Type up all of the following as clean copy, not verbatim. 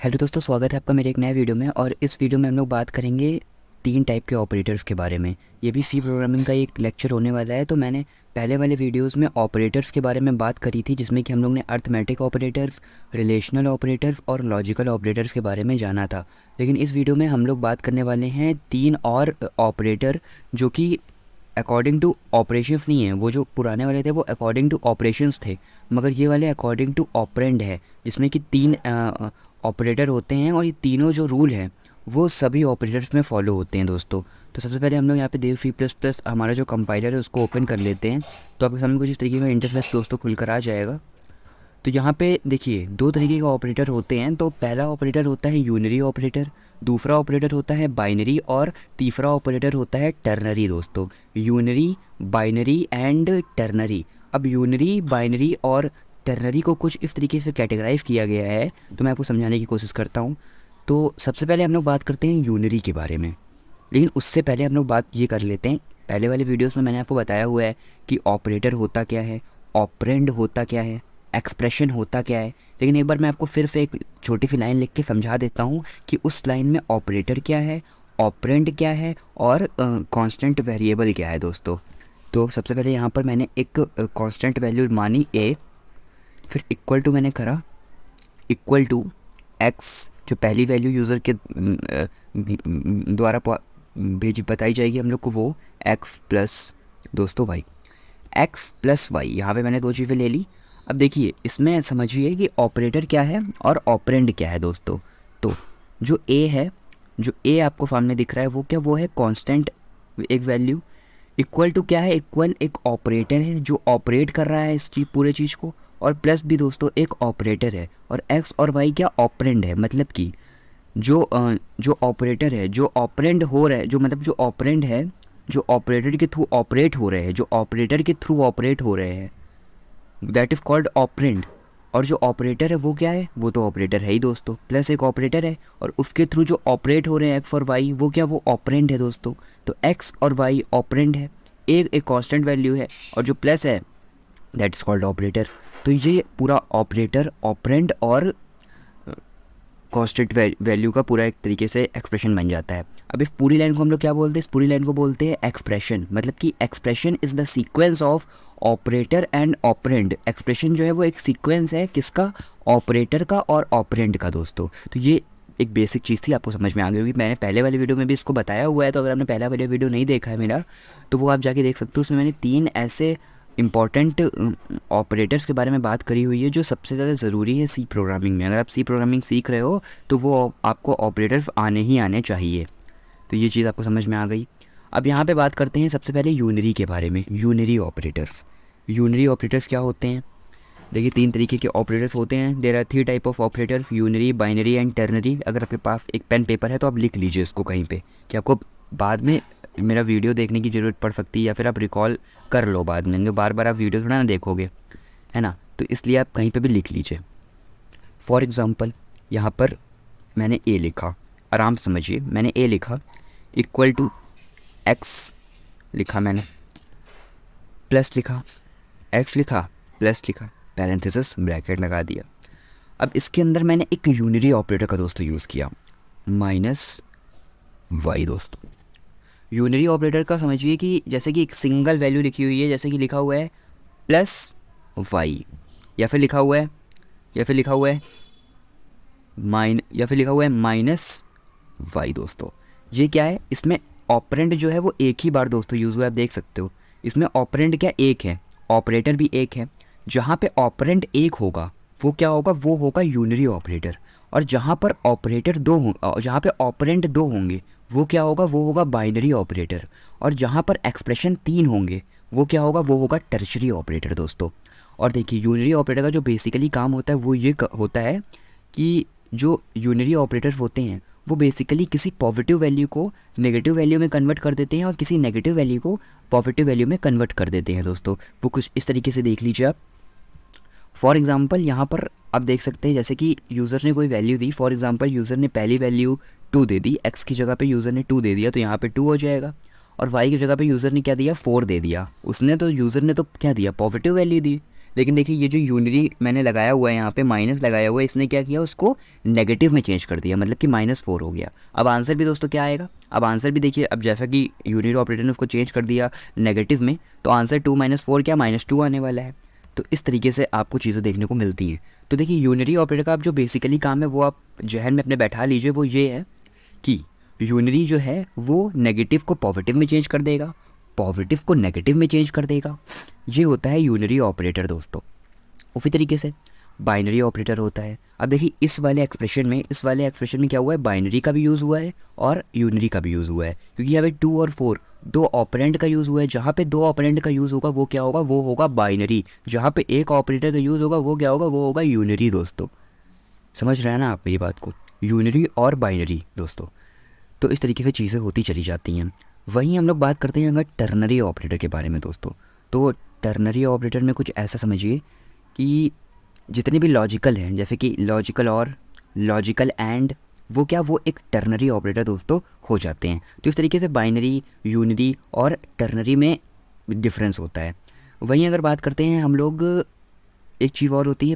Hello दोस्तों, स्वागत है आपका मेरे एक नए वीडियो में। और इस वीडियो में हम लोग बात करेंगे तीन टाइप के ऑपरेटर्स के बारे में। ये भी सी प्रोग्रामिंग का एक लेक्चर होने वाला है। तो मैंने पहले वाले वीडियोस में ऑपरेटर्स के बारे में बात करी थी, जिसमें कि हम लोग ने अर्थमेटिक ऑपरेटर्स, रिलेशनल ऑपरेटर्स और लॉजिकल ऑपरेटर्स के बारे में जाना था। लेकिन इस वीडियो में हम लोग बात करने वाले हैं तीन और ऑपरेटर, जो कि अकॉर्डिंग टू ऑपरेशंस नहीं है। वो जो पुराने वाले थे वो अकॉर्डिंग टू ऑपरेशंस थे, मगर ये वाले अकॉर्डिंग टू ऑपरेंड है, जिसमें कि तीन ऑपरेटर होते हैं और ये तीनों जो रूल हैं वो सभी ऑपरेटर्स में फॉलो होते हैं दोस्तों। तो सबसे पहले हम लोग यहाँ पे देव सी प्लस प्लस हमारा जो कंपाइलर है उसको ओपन कर लेते हैं। तो आपके सामने कुछ इस तरीके का इंटरफेस दोस्तों खुलकर आ जाएगा। तो यहाँ पे देखिए दो तरीके के ऑपरेटर होते हैं। तो पहला ऑपरेटर होता है यूनरी ऑपरेटर, दूसरा ऑपरेटर होता है बाइनरी और तीसरा ऑपरेटर होता है टर्नरी दोस्तों। Unary, binary and ternary. अब यूनरी, बाइनरी और टर्नरी को कुछ इस तरीके से कैटेगराइज किया गया है, तो मैं आपको समझाने की कोशिश करता हूँ। तो सबसे पहले हम लोग बात करते हैं यूनरी के बारे में, लेकिन उससे पहले हम लोग बात ये कर लेते हैं। पहले वाले वीडियोस में मैंने आपको बताया हुआ है कि ऑपरेटर होता क्या है, ऑपरेंड होता क्या है, एक्सप्रेशन होता क्या है। लेकिन एक बार मैं आपको फिर से एक छोटी सी लाइन लिख के समझा देता हूँ कि उस लाइन में ऑपरेटर क्या है, ऑपरेंड क्या है और कांस्टेंट वेरिएबल क्या है दोस्तों। तो सबसे पहले यहाँ पर मैंने एक कांस्टेंट वैल्यू मानी ए, फिर इक्वल टू मैंने करा, इक्वल टू एक्स जो पहली वैल्यू यूज़र के द्वारा भेज बताई जाएगी हम लोग को, वो एक्स प्लस दोस्तों वाई, एक्स प्लस वाई। यहाँ पे मैंने दो चीज़ें ले ली। अब देखिए इसमें समझिए कि ऑपरेटर क्या है और ऑपरेंड क्या है दोस्तों। तो जो ए है, जो ए आपको सामने दिख रहा है वो क्या, वो है कांस्टेंट एक वैल्यू। इक्वल टू क्या है, इक्वल एक ऑपरेटर है जो ऑपरेट कर रहा है इस पूरे चीज़ को, और प्लस भी दोस्तों एक ऑपरेटर है। और एक्स और वाई क्या, ऑपरेंड है। मतलब कि जो ऑपरेटर है, जो ऑपरेंड हो रहा है, जो मतलब जो ऑपरेंड है, जो ऑपरेटर के थ्रू ऑपरेट हो रहे हैं, जो ऑपरेटर के थ्रू ऑपरेट हो रहे हैं, दैट इज़ कॉल्ड ऑपरेंड। और जो ऑपरेटर है वो क्या है, वो तो ऑपरेटर है ही दोस्तों, प्लस एक ऑपरेटर है और उसके थ्रू जो ऑपरेट हो रहे हैं एक्स और वाई, वो क्या, वो ऑपरेंड है दोस्तों। तो एक्स और वाई ऑपरेंड है, एक कांस्टेंट वैल्यू है और जो प्लस है दैट इज़ कॉल्ड ऑपरेटर। तो ये पूरा ऑपरेटर, ऑपरेंड और कांस्टेंट वैल्यू का पूरा एक तरीके से एक्सप्रेशन बन जाता है। अब इस पूरी लाइन को हम लोग क्या बोलते हैं, इस पूरी लाइन को बोलते हैं एक्सप्रेशन। मतलब कि expression is the sequence of operator and operand. Expression जो है वो एक सीक्वेंस है किसका, ऑपरेटर का और ऑपरेंड का दोस्तों। तो ये एक बेसिक चीज़ थी, आपको समझ में आ गई होगी। मैंने पहले वाले वीडियो में भी इसको बताया हुआ है, तो अगर आपने पहला वाला वीडियो नहीं देखा है मेरा, तो वो आप जाके देख सकते हो। उसमें मैंने तीन ऐसे इम्पॉर्टेंट ऑपरेटर्स के बारे में बात करी हुई है जो सबसे ज़्यादा ज़रूरी है सी प्रोग्रामिंग में। अगर आप सी प्रोग्रामिंग सीख रहे हो तो वो आपको ऑपरेटर्स आने ही आने चाहिए। तो ये चीज़ आपको समझ में आ गई। अब यहाँ पे बात करते हैं सबसे पहले यूनरी के बारे में। यूनरी ऑपरेटर्स, यूनरी ऑपरेटर्स क्या होते हैं। देखिए तीन तरीके के ऑपरेटर्स होते हैं। There are three type of operators, unary, binary and ternary. अगर आपके पास एक पेन पेपर है तो आप लिख लीजिए इसको कहीं पे, कि आपको बाद में मेरा वीडियो देखने की ज़रूरत पड़ सकती है, या फिर आप रिकॉल कर लो बाद में, जो बार बार आप वीडियो थोड़ा ना देखोगे, है ना। तो इसलिए आप कहीं पे भी लिख लीजिए। फॉर एग्ज़ाम्पल यहाँ पर मैंने ए लिखा, आराम से समझिए, मैंने ए लिखा, इक्वल टू एक्स लिखा मैंने, प्लस लिखा, एक्स लिखा, प्लस लिखा, पैरेंथेसिस ब्रैकेट लगा दिया। अब इसके अंदर मैंने एक यूनरी ऑपरेटर का दोस्तों यूज़ किया, माइनस वाई दोस्तों। यूनरी ऑपरेटर का समझिए कि जैसे कि एक सिंगल वैल्यू लिखी हुई है, जैसे कि लिखा हुआ है प्लस वाई, या फिर लिखा हुआ है, या फिर लिखा हुआ है या फिर लिखा हुआ है माइनस वाई दोस्तों। ये क्या है, इसमें ऑपरेंड जो है वो एक ही बार दोस्तों यूज़ हुआ है, आप देख सकते हो। इसमें ऑपरेंड क्या एक है, ऑपरेटर भी एक है। जहाँ पे ऑपरेंड एक होगा वो क्या होगा, वो होगा यूनरी ऑपरेटर। और जहाँ पर ऑपरेटर दो हों, जहाँ पे ऑपरेंड दो होंगे वो क्या होगा, वो होगा बाइनरी ऑपरेटर। और जहाँ पर एक्सप्रेशन तीन होंगे वो क्या होगा, वो होगा टर्शरी ऑपरेटर दोस्तों। और देखिए यूनरी ऑपरेटर का जो बेसिकली काम होता है वो ये होता है कि जो यूनरी ऑपरेटर होते हैं वो बेसिकली किसी पॉजिटिव वैल्यू को नेगेटिव वैल्यू में कन्वर्ट कर देते हैं और किसी नेगेटिव वैल्यू को पॉजिटिव वैल्यू में कन्वर्ट कर देते हैं दोस्तों। वो कुछ इस तरीके से देख लीजिए आप। फॉर एग्ज़ाम्पल यहाँ पर आप देख सकते हैं, जैसे कि यूज़र ने कोई value the. For example user ने पहली वैल्यू 2 दे दी, एक्स की जगह पे यूज़र ने 2 दे दिया, तो यहाँ पे 2 हो जाएगा। और वाई की जगह पे यूज़र ने क्या दिया, 4 दे दिया। उसने तो यूज़र ने तो क्या दिया, पॉजिटिव वैल्यू दी। लेकिन देखिए ये जो यूनिरी मैंने लगाया हुआ है यहाँ पे माइनस लगाया हुआ है, इसने क्या किया उसको नेगेटिव में चेंज कर दिया, मतलब कि -4 हो गया। अब आंसर भी दोस्तों क्या आएगा, अब आंसर भी देखिए, अब जैसा कि यूनिरी ऑपरेटर ने उसको चेंज कर दिया नेगेटिव में, तो आंसर 2 - 4 क्या -2 आने वाला है। तो इस तरीके से आपको चीज़ें देखने को मिलती हैं। तो देखिए यूनिरी ऑपरेटर का अब जो बेसिकली काम है वो आप जहन में अपने बैठा लीजिए, वो ये है कि यूनिरी जो है वो नेगेटिव को पॉजिटिव में चेंज कर देगा, पॉजिटिव को नेगेटिव में चेंज कर देगा। ये होता है यूनिरी ऑपरेटर दोस्तों। उसी तरीके से बाइनरी ऑपरेटर होता है। अब देखिए इस वाले एक्सप्रेशन में क्या हुआ है, बाइनरी का भी यूज़ हुआ है और यूनिरी का भी यूज़ हुआ है, क्योंकि यहाँ पे 2 और 4 दो ऑपरेंड का यूज़ हुआ है। जहाँ पे 2 ऑपरेंड का यूज़ होगा वो क्या होगा, वो होगा बाइनरी। जहाँ पे एक ऑपरेटर का यूज़ होगा वो क्या होगा, वो होगा यूनिरी दोस्तों। समझ रहे हैं ना आप ये बात को, यूनिरी और बाइनरी दोस्तों। तो इस तरीके से चीज़ें होती चली जाती हैं। वहीं हम लोग बात करते हैं अगर टर्नरी ऑपरेटर के बारे में दोस्तों, तो टर्नरी ऑपरेटर में कुछ ऐसा समझिए कि जितने भी लॉजिकल हैं, जैसे कि लॉजिकल और लॉजिकल एंड, वो क्या, वो एक टर्नरी ऑपरेटर दोस्तों हो जाते हैं। तो इस तरीके से बाइनरी, यूनिरी और टर्नरी में डिफरेंस होता है। वहीं अगर बात करते हैं हम लोग, एक चीज़ और होती है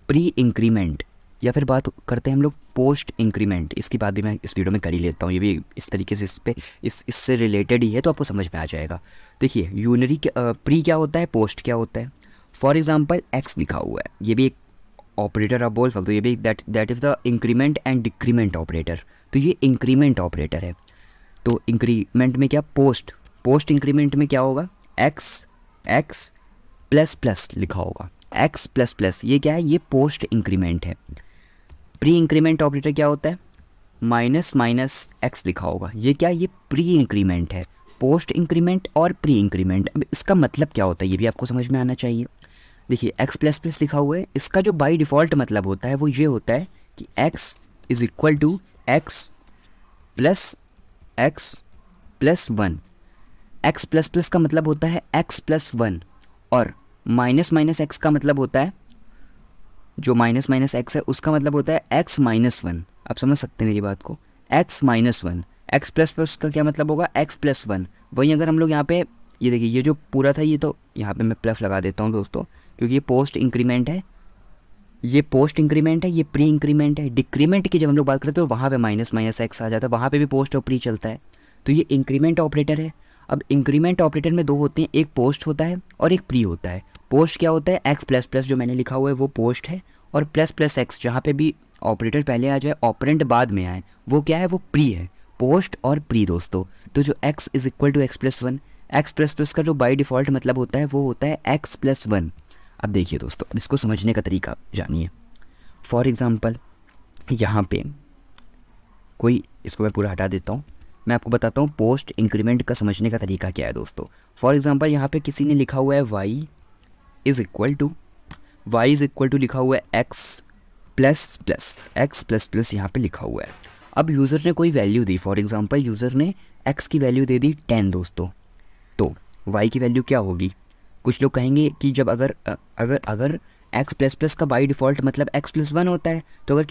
प्री इंक्रीमेंट, या फिर बात करते हैं हम लोग पोस्ट इंक्रीमेंट। इसकी बात भी मैं इस वीडियो में कर ही लेता हूँ, ये भी इस तरीके से इससे रिलेटेड ही है, तो आपको समझ में आ जाएगा। देखिए यूनरी प्री क्या होता है, पोस्ट क्या होता है। फॉर एग्जांपल एक्स लिखा हुआ है, ये भी एक ऑपरेटर आप बोल सकते हो, ये भी that is the increment and decrement operator. तो ये इंक्रीमेंट ऑपरेटर है। तो इंक्रीमेंट में क्या, पोस्ट इंक्रीमेंट में क्या होगा, एक्स प्लस प्लस लिखा होगा, एक्स प्लस प्लस, ये क्या है, ये पोस्ट इंक्रीमेंट है। प्री इंक्रीमेंट ऑपरेटर क्या होता है, माइनस माइनस एक्स लिखा होगा, ये क्या, ये प्री इंक्रीमेंट है। पोस्ट इंक्रीमेंट और प्री इंक्रीमेंट, अब इसका मतलब क्या होता है ये भी आपको समझ में आना चाहिए। देखिए एक्स प्लस प्लस लिखा हुआ है, इसका जो बाई डिफ़ॉल्ट मतलब होता है वो ये होता है कि x is equal to x plus 1। X plus plus का मतलब होता है एक्स प्लस 1, और माइनस माइनस एक्स का मतलब होता है, जो माइनस माइनस एक्स है उसका मतलब होता है एक्स माइनस 1। आप समझ सकते हैं मेरी बात को, x minus 1। X plus plus का क्या मतलब होगा, एक्स प्लस 1। वहीं अगर हम लोग यहाँ पे ये देखिए, ये जो पूरा था ये, तो यहाँ पे मैं प्लस लगा देता हूँ दोस्तों, क्योंकि ये पोस्ट इंक्रीमेंट है, ये पोस्ट इंक्रीमेंट है, ये प्री इंक्रीमेंट है। डिक्रीमेंट की जब हम लोग बात करते हैं तो वहाँ पे माइनस माइनस एक्स आ जाता है, वहाँ पे भी पोस्ट और प्री चलता है। तो ये इंक्रीमेंट ऑपरेटर है। अब इंक्रीमेंट ऑपरेटर में दो होते हैं, एक पोस्ट होता है और एक प्री होता है। पोस्ट क्या होता है, एक्स प्लस प्लस जो मैंने लिखा हुआ है वो पोस्ट है, और प्लस प्लस एक्स जहाँ पे भी ऑपरेटर पहले आ जाए ऑपरेंड बाद में आए वो क्या है, वो प्री है। पोस्ट और प्री दोस्तों। तो जो x is equal to x plus 1, x plus plus का जो बाई डिफ़ॉल्ट मतलब होता है वो होता है एक्स प्लस 1। अब देखिए दोस्तों, अब इसको समझने का तरीका जानिए। फॉर एग्ज़ाम्पल यहाँ पे कोई, इसको मैं पूरा हटा देता हूँ, मैं आपको बताता हूँ पोस्ट इंक्रीमेंट का समझने का तरीका क्या है दोस्तों। फॉर एग्ज़ाम्पल यहाँ पे किसी ने लिखा हुआ है y इज़ इक्वल टू लिखा हुआ है एक्स प्लस प्लस यहाँ पे लिखा हुआ है। अब यूज़र ने कोई value the, for example user ने x की वैल्यू दे दी 10 दोस्तों, तो y की वैल्यू क्या होगी। कुछ लोग कहेंगे कि जब अगर x प्लस प्लस का बाई डिफ़ॉल्ट मतलब x प्लस 1 होता है, तो अगर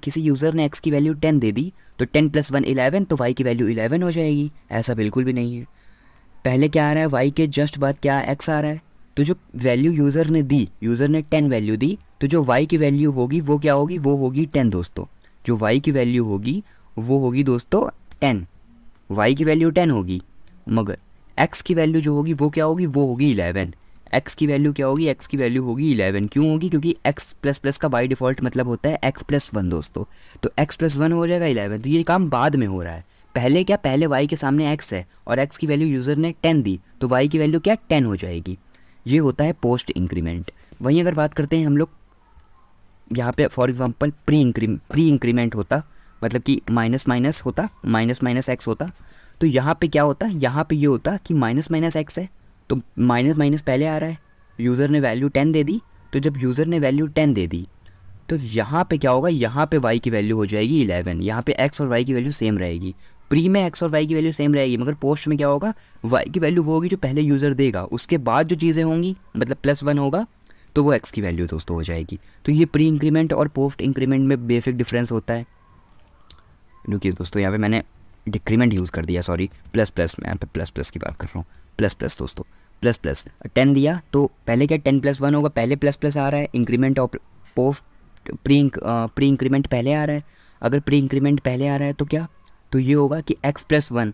किसी यूज़र ने x की वैल्यू 10 दे दी तो 10 + 1 11, तो y की वैल्यू 11 हो जाएगी। ऐसा बिल्कुल भी नहीं है। पहले क्या आ रहा है, y के जस्ट बाद क्या x आ रहा है। तो जो वैल्यू यूज़र ने दी, यूज़र ने 10 वैल्यू दी, तो जो y की वैल्यू होगी वो क्या होगी, वो होगी 10 दोस्तों। जो y की वैल्यू होगी वो होगी दोस्तों 10, y की वैल्यू 10 होगी, मगर x की वैल्यू जो होगी वो क्या होगी, वो होगी 11। x की वैल्यू क्या होगी, x की वैल्यू होगी 11। क्यों होगी, क्योंकि x प्लस प्लस का बाई डिफ़ॉल्ट मतलब होता है x प्लस 1 दोस्तों। तो x प्लस 1 हो जाएगा 11। तो ये काम बाद में हो रहा है। पहले क्या, पहले y के सामने x है और x की वैल्यू यूज़र ने 10 दी, तो y की वैल्यू क्या 10 हो जाएगी। ये होता है पोस्ट इंक्रीमेंट। वहीं अगर बात करते हैं हम लोग यहाँ पे, फॉर एग्जांपल प्री इंक्रीमेंट होता, मतलब कि माइनस माइनस होता, माइनस माइनस एक्स होता, तो यहाँ पे क्या होता, यहाँ पे ये होता कि माइनस माइनस एक्स है, तो माइनस माइनस पहले आ रहा है, यूज़र ने वैल्यू 10 दे दी, तो जब यूज़र ने वैल्यू 10 दे दी तो यहाँ पे क्या होगा, यहाँ पे y की वैल्यू हो जाएगी 11। यहाँ पे x और y की वैल्यू सेम रहेगी। प्री में x और y की वैल्यू सेम रहेगी, मगर पोस्ट में क्या होगा, y की वैल्यू वो होगी जो पहले यूज़र देगा, उसके बाद जो चीज़ें होंगी मतलब प्लस 1 होगा तो वो x की वैल्यू दोस्तों हो जाएगी। तो ये प्री इंक्रीमेंट और पोस्ट इंक्रीमेंट में बेसिक डिफरेंस होता है। रुकिए दोस्तों, यहाँ पे मैंने डिक्रीमेंट यूज़ कर दिया, सॉरी, प्लस प्लस, मैं यहाँ पे प्लस प्लस की बात कर रहा हूँ, प्लस प्लस दोस्तों। प्लस प्लस 10 दिया तो पहले क्या 10 + 1 होगा, पहले प्लस प्लस आ रहा है, इंक्रीमेंट पोस्ट प्री इंक्रीमेंट पहले आ रहा है। अगर प्री इंक्रीमेंट पहले आ रहा है तो क्या, तो ये होगा कि x+1,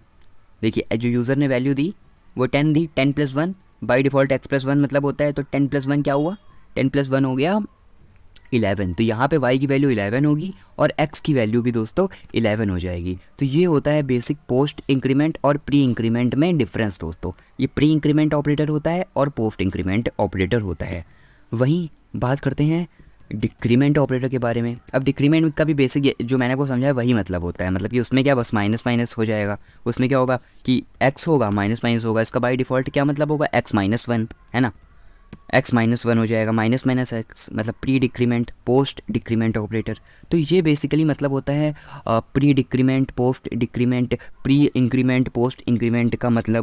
देखिए जो यूज़र ने वैल्यू दी वो 10 दी, 10 + 1 बाई डिफ़ॉल्ट x+1 मतलब होता है, तो 10 + 1 क्या हुआ, 10 + 1 हो गया 11। तो यहाँ पे y की वैल्यू 11 होगी और x की वैल्यू भी दोस्तों 11 हो जाएगी। तो ये होता है बेसिक पोस्ट इंक्रीमेंट और प्री इंक्रीमेंट में डिफरेंस दोस्तों। ये प्री इंक्रीमेंट ऑपरेटर होता है और पोस्ट इंक्रीमेंट ऑपरेटर होता है। वहीं बात करते हैं डिक्रीमेंट ऑपरेटर के बारे में। अब डिक्रीमेंट का भी बेसिक जो मैंने आपको समझाया वही मतलब होता है, मतलब कि उसमें क्या बस माइनस माइनस हो जाएगा। उसमें क्या होगा कि x होगा माइनस माइनस होगा, इसका बाई डिफ़ॉल्ट क्या मतलब होगा, x-1 है ना, x-1 हो जाएगा, माइनस माइनस x मतलब pre decrement post decrement operator. तो ये बेसिकली मतलब होता है pre decrement post decrement, pre increment post increment का मतलब